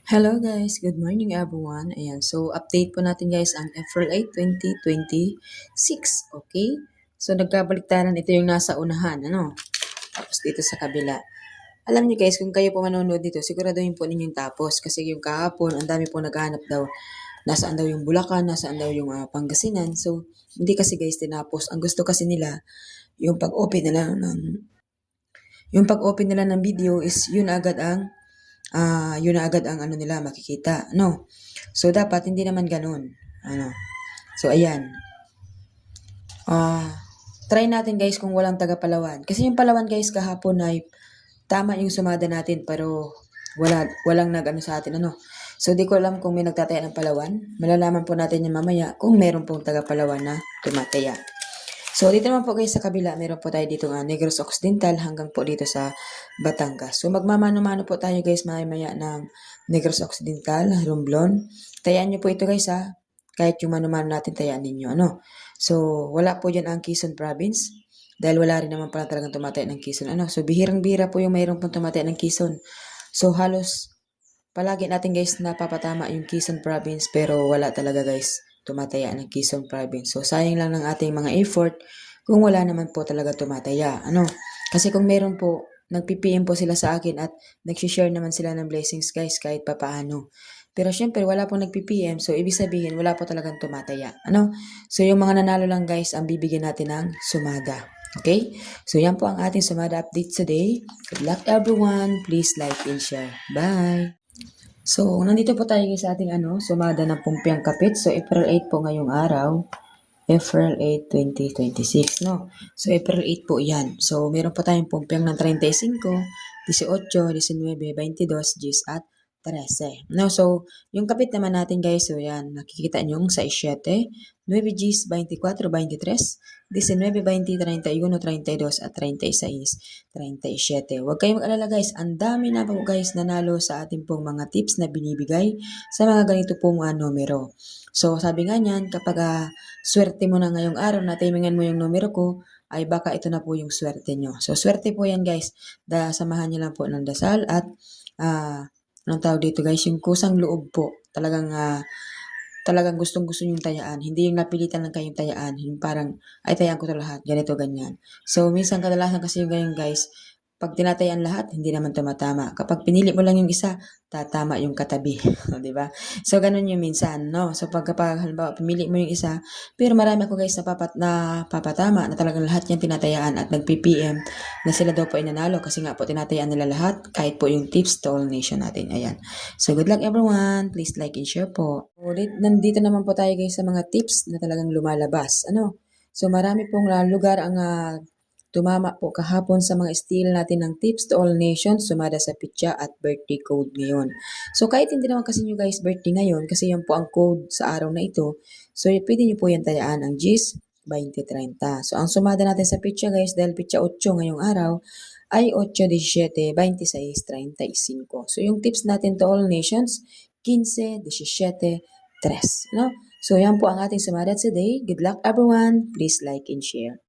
Hello guys, good morning everyone. Ayan, so update po natin guys ang April 8, 2026. Okay? So nagkabaliktaran, ito yung nasa unahan, ano? Tapos dito sa kabila. Alam niyo guys, kung kayo po manonood dito, siguraduhin po ninyong tapos. Kasi yung kahapon, ang dami po naghahanap daw. Nasaan daw yung Bulacan, nasaan daw yung Pangasinan. So, hindi kasi guys tinapos. Ang gusto kasi nila, yung pag-open nila ng video is yun na agad ang ano nila makikita, no? So, dapat hindi naman ganun. Ano? So, ayan. Try natin guys kung walang taga Palawan. Kasi yung Palawan guys kahapon ay tama yung sumada natin pero walang nag-ano sa atin, ano? So, di ko alam kung may nagtataya ng Palawan. Malalaman po natin yan mamaya kung meron pong taga Palawan na tumataya. So, dito naman po guys sa kabila, meron po tayo dito Negros Occidental hanggang po dito sa Batangas. So, magmamano-mano po tayo guys maya ng Negros Occidental, Romblon. Tayaan nyo po ito guys ha. Kahit yung mano-mano natin, tayaan ninyo. Ano? So, wala po dyan ang Quezon Province. Dahil wala rin naman pala talagang tumataya ng Quezon. Ano? So, bihirang-bihira po yung mayroon pong tumataya ng Quezon. So, halos palagi natin guys napapatama yung Quezon Province pero wala talaga guys tumataya ng Quezon Province. So sayang lang ng ating mga effort kung wala naman po talaga tumataya. Ano? Kasi kung meron po, nag-PPM po sila sa akin at nag-share naman sila ng blessings guys kahit papaano. Pero syempre wala pong nag-PPM so ibig sabihin wala po talagang tumataya. Ano? So yung mga nanalo lang guys ang bibigyan natin ng sumada. Okay? So yan po ang ating sumada update today. Good luck everyone. Please like and share. Bye! So, nandito po tayo sa ating sumada ng Pumpiang Kapit. So, April 8 po ngayong araw. April 8, 2026, no? So, April 8 po yan. So, meron po tayong Pumpiang ng 35, 18, 19, 22, 10 at 13. No, so, yung kapit naman natin guys, so yan, nakikita nyo yung 6, 9 Gs, 24, 23, 19, 20, 31, 32 at 36, 37. Huwag kayong mag-alala guys, ang dami na po guys nanalo sa ating pong mga tips na binibigay sa mga ganito pong numero. So, sabi nga niyan, kapag swerte mo na ngayong araw na timingan mo yung numero ko, ay baka ito na po yung swerte nyo. So, swerte po yan guys. Samahan nyo lang po ng dasal at anong tawag dito guys, yung kusang loob po. Talagang gustong-gusto yung tayaan. Hindi yung napilitan lang kayong tayaan. Yung parang, ay tayaan ko to lahat. Ganito, ganyan. So, minsan kadalasan kasi yung ganyan guys, pag tinatayaan lahat, hindi naman tumatama. Kapag pinili mo lang yung isa, tatama yung katabi. Di ba? So, ganun yung minsan, no? So, kapag halimbawa, pimili mo yung isa, pero marami ako guys na papatama na talagang lahat yung tinatayaan at nag-PPM na sila daw po ay nanalo kasi nga po tinatayaan nila lahat kahit po yung tips to all nation natin. Ayan. So, good luck everyone. Please like and share po. Ulit, nandito naman po tayo guys sa mga tips na talagang lumalabas. Ano? So, marami pong lugar ang tumama po kahapon sa mga style natin ng tips to all nations, sumada sa pitya at birthday code ngayon. So kahit hindi naman kasi nyo guys birthday ngayon, kasi yan po ang code sa araw na ito, so pwede nyo po yan tayaan ang GIS 2030. So ang sumada natin sa pitya guys, dahil pitya 8 ngayong araw, ay 8, 17, 26, 35. So yung tips natin to all nations, 15, 17, 3. No? So yan po ang ating sumada today. Good luck everyone. Please like and share.